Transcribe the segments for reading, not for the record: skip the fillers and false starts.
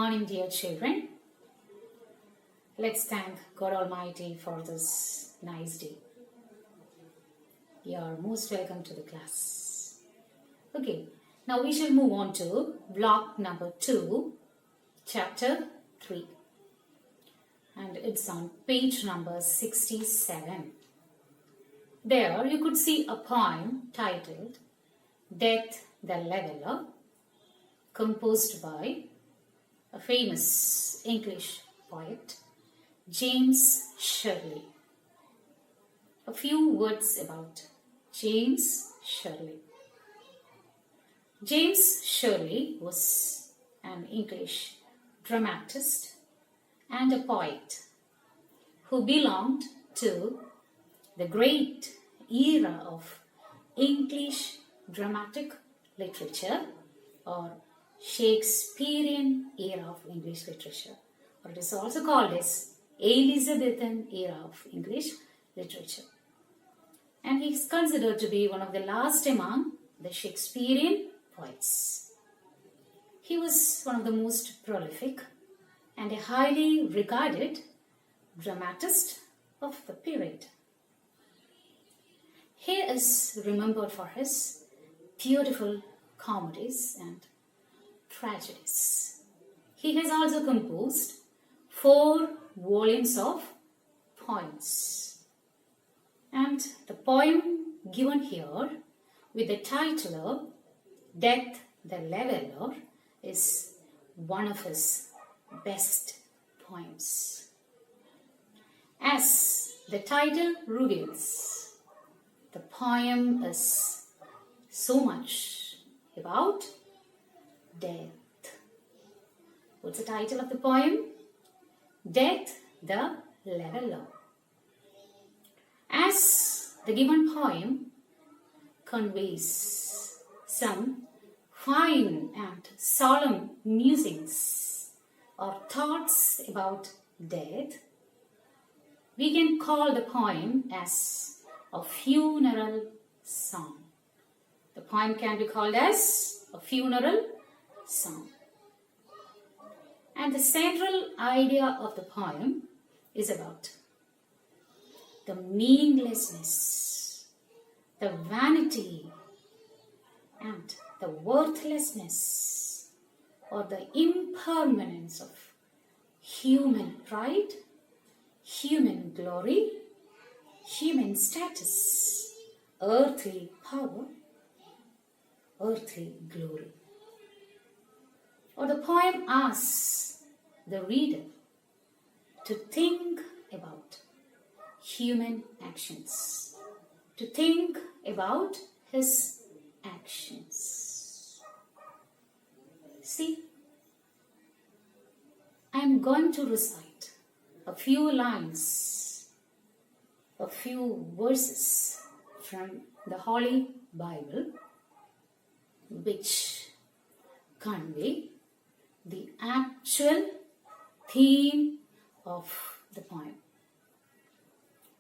morning, dear children. Let's thank God Almighty for this nice day. You are most welcome to the class. Okay, now we shall move on to block number 2, chapter 3. And it's on page number 67. There you could see a poem titled Death the Leveler, composed by a famous English poet, James Shirley. A few words about James Shirley. James Shirley was an English dramatist and a poet who belonged to the great era of English dramatic literature, or Shakespearean era of English literature, or it is also called as Elizabethan era of English literature. And he is considered to be one of the last among the Shakespearean poets. He was one of the most prolific and a highly regarded dramatist of the period. He is remembered for his beautiful comedies and tragedies. He has also composed 4 volumes of poems. And the poem given here with the title Death the Leveler is one of his best poems. As the title reveals, the poem is so much about death. What's the title of the poem? Death the Leveler. As the given poem conveys some fine and solemn musings or thoughts about death, we can call the poem as a funeral song. The poem can be called as a funeral song. And the central idea of the poem is about the meaninglessness, the vanity, and the worthlessness, or the impermanence of human pride, human glory, human status, earthly power, earthly glory. Or the poem asks the reader to think about human actions, to think about his actions. See, I am going to recite a few lines, a few verses from the Holy Bible, which convey the actual theme of the poem.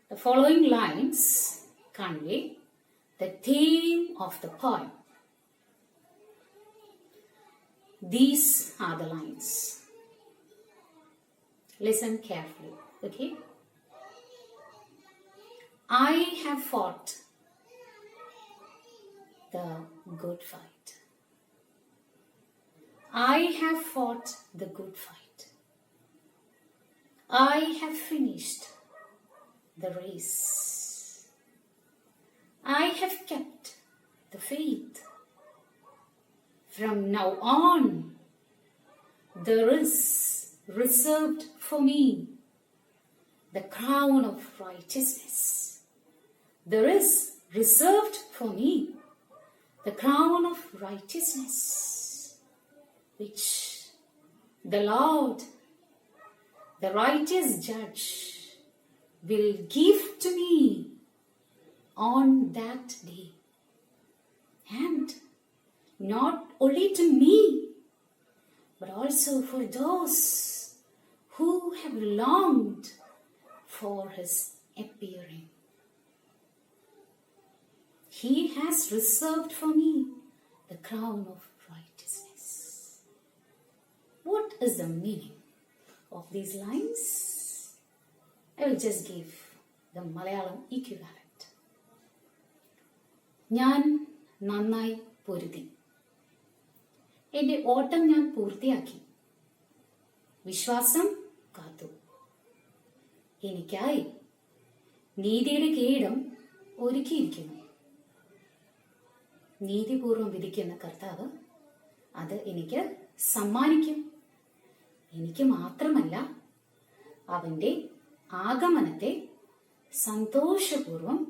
The following lines convey the theme of the poem. These are the lines. Listen carefully, okay? I have fought the good fight. I have fought the good fight. I have finished the race. I have kept the faith. From now on, there is reserved for me the crown of righteousness. There is reserved for me the crown of righteousness, which the Lord, the righteous judge, will give to me on that day. And not only to me, but also for those who have longed for his appearing. He has reserved for me the crown of righteousness. What is the meaning of these lines? I will just give the Malayalam equivalent. ഞാൻ നന്നായി പൊരുതി. എൻ്റെ ഓട്ടം ഞാൻ പൂർത്തിയാക്കി. വിശ്വാസം കാത്തു. എനിക്കായി നീതിയുടെ കിരീടം ഒരുക്കിയിരിക്കുന്നു. നീതിപൂർവം വിധിക്കുന്ന കർത്താവ് അത് എനിക്ക് സമ്മാനിക്കും. എനിക്ക് മാത്രമല്ല, അവൻ്റെ ആഗമനത്തെ സന്തോഷപൂർവം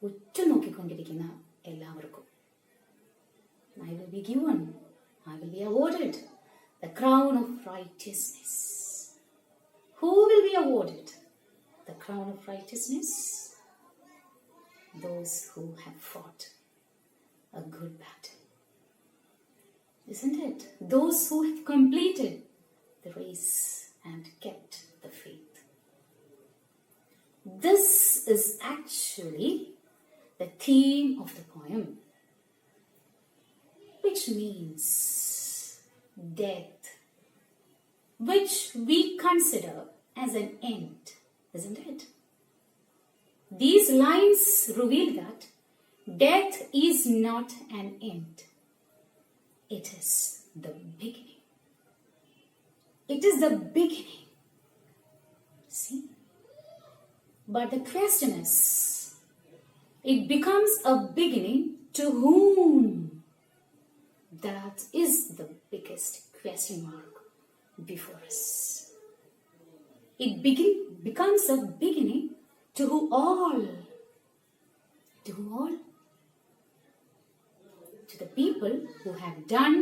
ഉറ്റുനോക്കിക്കൊണ്ടിരിക്കുന്ന എല്ലാവർക്കും. I will be given, I will be awarded the crown of righteousness. Who will be awarded the crown of righteousness? Those who have fought a good battle. Isn't it? Those who have completed the race and kept the faith. This is actually the theme of the poem, which means death, which we consider as an end, isn't it? These lines reveal that death is not an end. It is the beginning. It is the beginning. See? But the question is, it becomes a beginning to whom? That is the biggest question mark before us. It becomes a beginning to who all? To who all? To the people who have done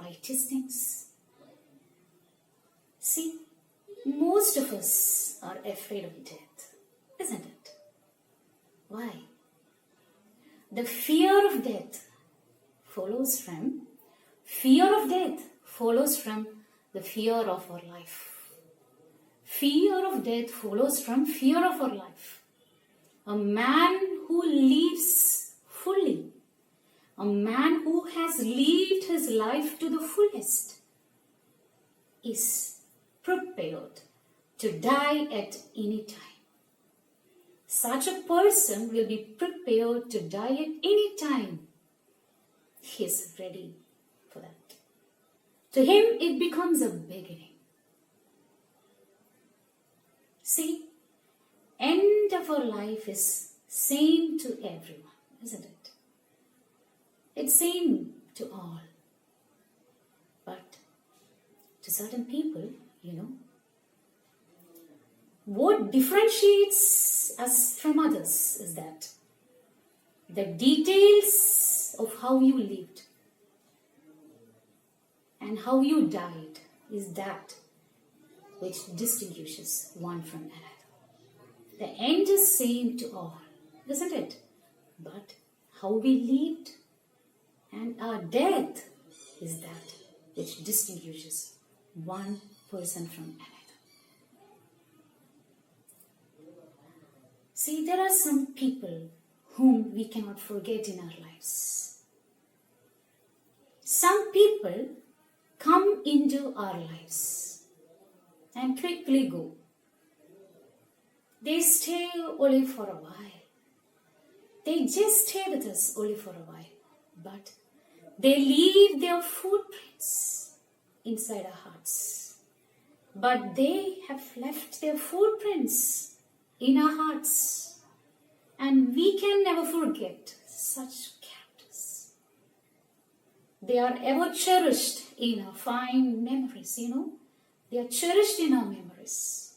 righteous things. See, most of us are afraid of death, isn't it? Why? The fear of death follows from the fear of our life. Fear of death follows from fear of our life. A man who lives fully, a man who has lived his life to the fullest, is prepared to die at any time. Such a person will be prepared to die at any time. He is ready for that. To him, it becomes a beginning. See, end of our life is same to everyone, isn't it? It's same to all. But to certain people, what differentiates us from others is that the details of how you lived and how you died is that which distinguishes one from another. The end is same to all, isn't it? But how we lived and our death is that which distinguishes one person from another. See, there are some people whom we cannot forget in our lives. Some people come into our lives and quickly go. They stay only for a while. They just stay with us only for a while. But they leave their footprints inside our hearts. But they have left their footprints in our hearts. And we can never forget such characters. They are ever cherished in our fine memories, They are cherished in our memories.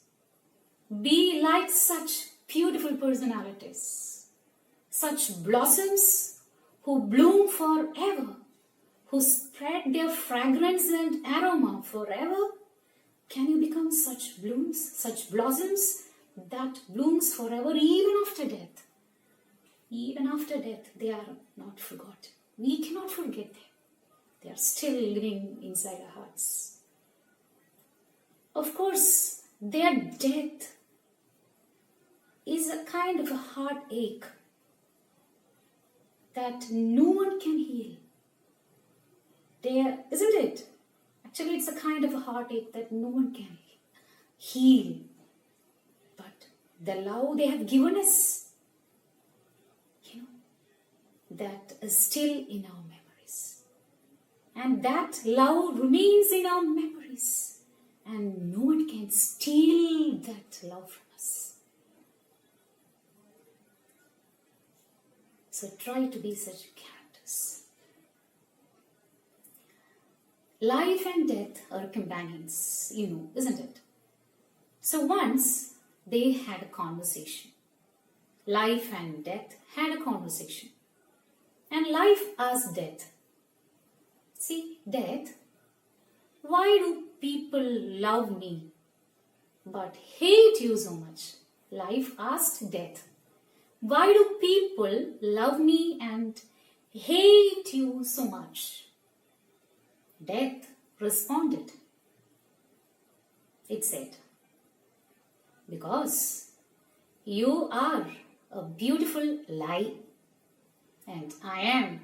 Be like such beautiful personalities, such blossoms who bloom forever, who spread their fragrance and aroma forever. Can you become such blooms, such blossoms that blooms forever even after death? Even after death, they are not forgotten. We cannot forget them. They are still living inside our hearts. Of course, their death is a kind of a heartache that no one can heal. Isn't it? A Actually, it's a kind of a heartache that no one can heal. But the love they have given us, that is still in our memories. And that love remains in our memories. And no one can steal that love from us. So try to be such characters. Life and death are companions, isn't it? So once they had a conversation. Life and death had a conversation. And life asked death, see, death, why do people love me but hate you so much? Life asked death, why do people love me and hate you so much? Death responded. It said, because you are a beautiful lie and I am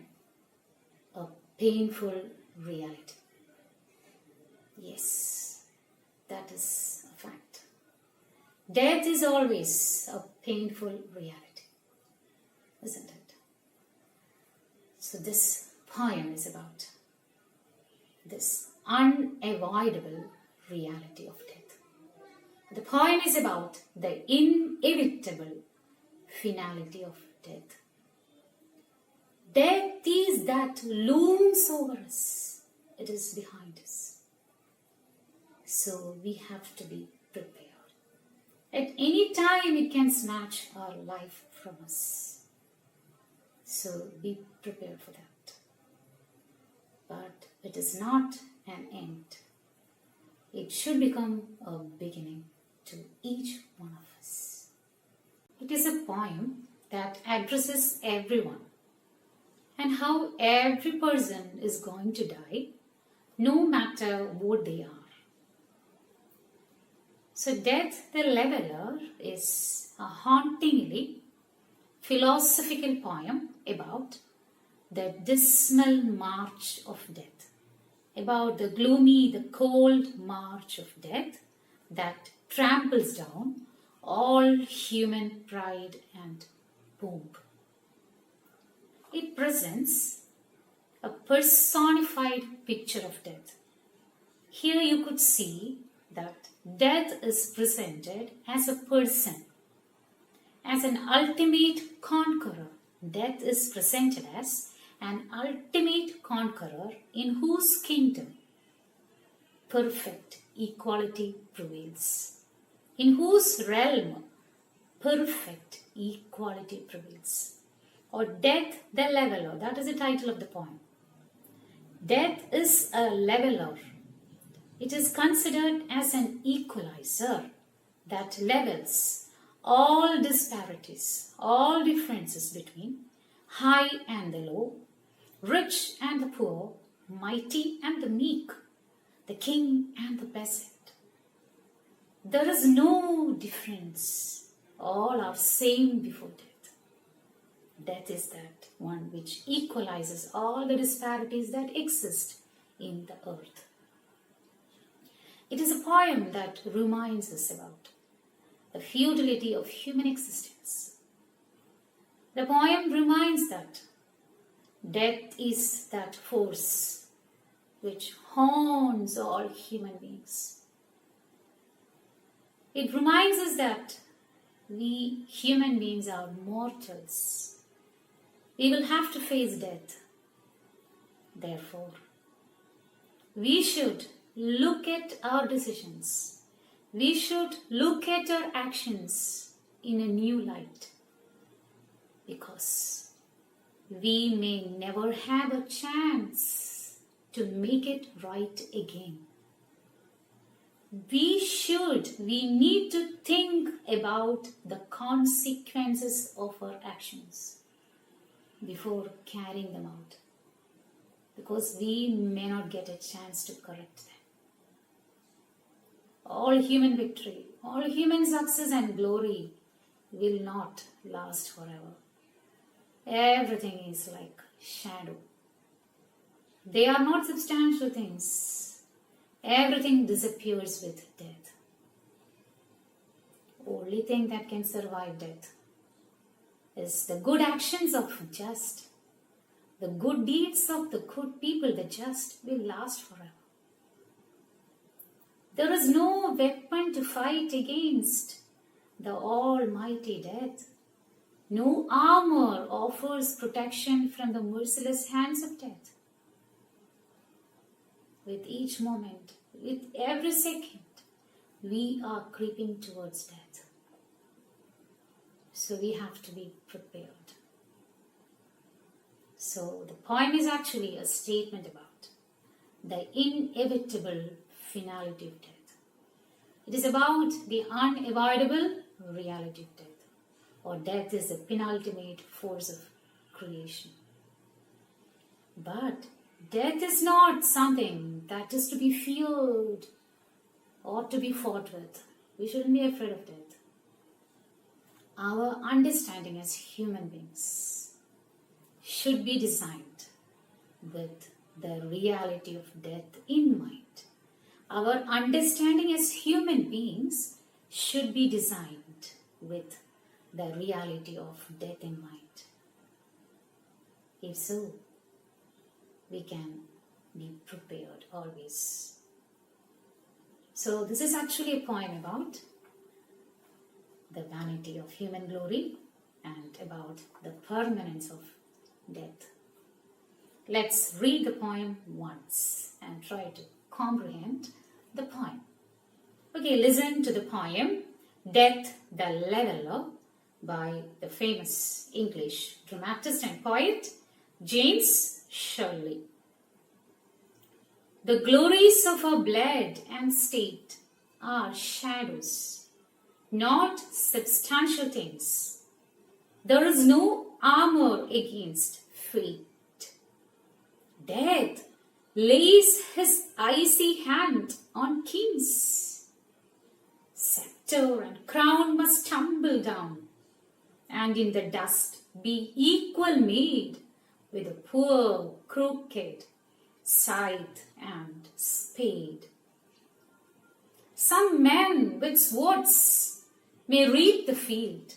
a painful reality. Yes, that is a fact. Death is always a painful reality, isn't it? So this poem is about this unavoidable reality of death. The poem is about the inevitable finality of death. Death is that looms over us. It is behind us. So we have to be prepared. At any time it can snatch our life from us. So be prepared for that. But it is not an end. It should become a beginning to each one of us. It is a poem that addresses everyone and how every person is going to die, no matter what they are. So Death the Leveler is a hauntingly philosophical poem about the dismal march of death, about the gloomy, the cold march of death that tramples down all human pride and pomp. It presents a personified picture of death. Here you could see that death is presented as a person, as an ultimate conqueror. Death is presented as an ultimate conqueror in whose kingdom perfect equality prevails, in whose realm perfect equality prevails. Or Death the Leveler, that is the title of the poem. Death is a leveler. It is considered as an equalizer that levels all disparities, all differences between high and the low, rich and the poor, mighty and the meek, the king and the peasant. There is no difference. All are same before death. Death is that one which equalizes all the disparities that exist in the earth. It is a poem that reminds us about the futility of human existence. The poem reminds that death is that force which haunts all human beings. It reminds us that we human beings are mortals. We will have to face death. Therefore, we should look at our decisions. We should look at our actions in a new light, because we may never have a chance to make it right again. We need to think about the consequences of our actions before carrying them out, because we may not get a chance to correct them. All human victory, all human success and glory will not last forever. Everything is like shadow. They are not substantial things. Everything disappears with death. Only thing that can survive death is the good actions of just. The good deeds of the good people, the just, will last forever. There is no weapon to fight against the almighty death. No armor offers protection from the merciless hands of death. With each moment, with every second, we are creeping towards death. So we have to be prepared. So the poem is actually a statement about the inevitable finality of death. It is about the unavoidable reality of death, or death is the penultimate force of creation. But death is not something that is to be feared or to be fought with. We shouldn't be afraid of death. Our understanding as human beings should be designed with the reality of death in mind. Our understanding as human beings should be designed with the reality of death in mind. If so, we can be prepared always. So this is actually a poem about the vanity of human glory and about the permanence of death. Let's read the poem once and try to comprehend the poem. Okay, listen to the poem Death the Leveler by the famous English dramatist and poet James Shirley. The glories of our blood and state are shadows, not substantial things. There is no armor against fate. Death lays his icy hand on kings. Scepter and crown must tumble down, and in the dust be equal made with the poor, crooked scythe and spade. Some men with swords may reap the field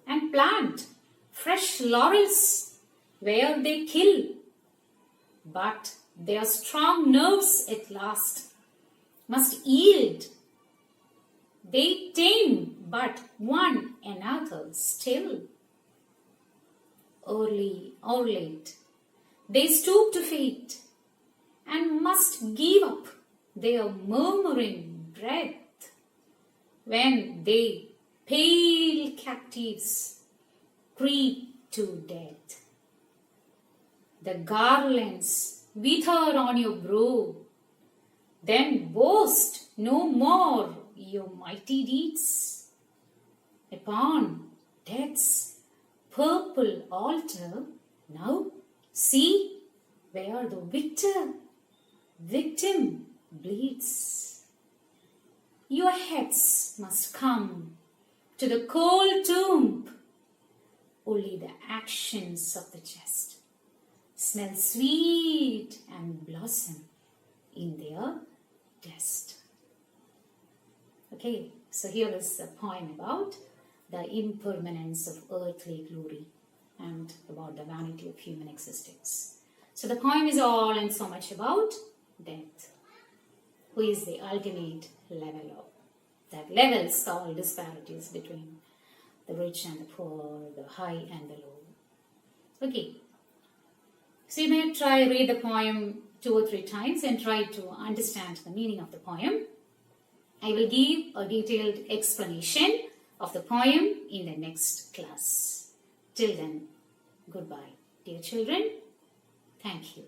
and plant fresh laurels where they kill, but their strong nerves at last must yield. They tame but one another still. Early or late, they stoop to fate and must give up their murmuring breath when they, pale captives, creep to death. The garlands wither on your brow, then boast no more your mighty deeds. Upon death's purple altar, now see where the victim bleeds. Your heads must come to the cold tomb. Only the actions of the just smell sweet and blossom in their dust. Okay, so here is a poem about the impermanence of earthly glory and about the vanity of human existence. So the poem is all and so much about death, who is the ultimate leveler, that levels all disparities between the rich and the poor, the high and the low. Okay, so you may try read the poem 2 or 3 times and try to understand the meaning of the poem. I will give a detailed explanation of the poem in the next class. Till then, goodbye, dear children. Thank you.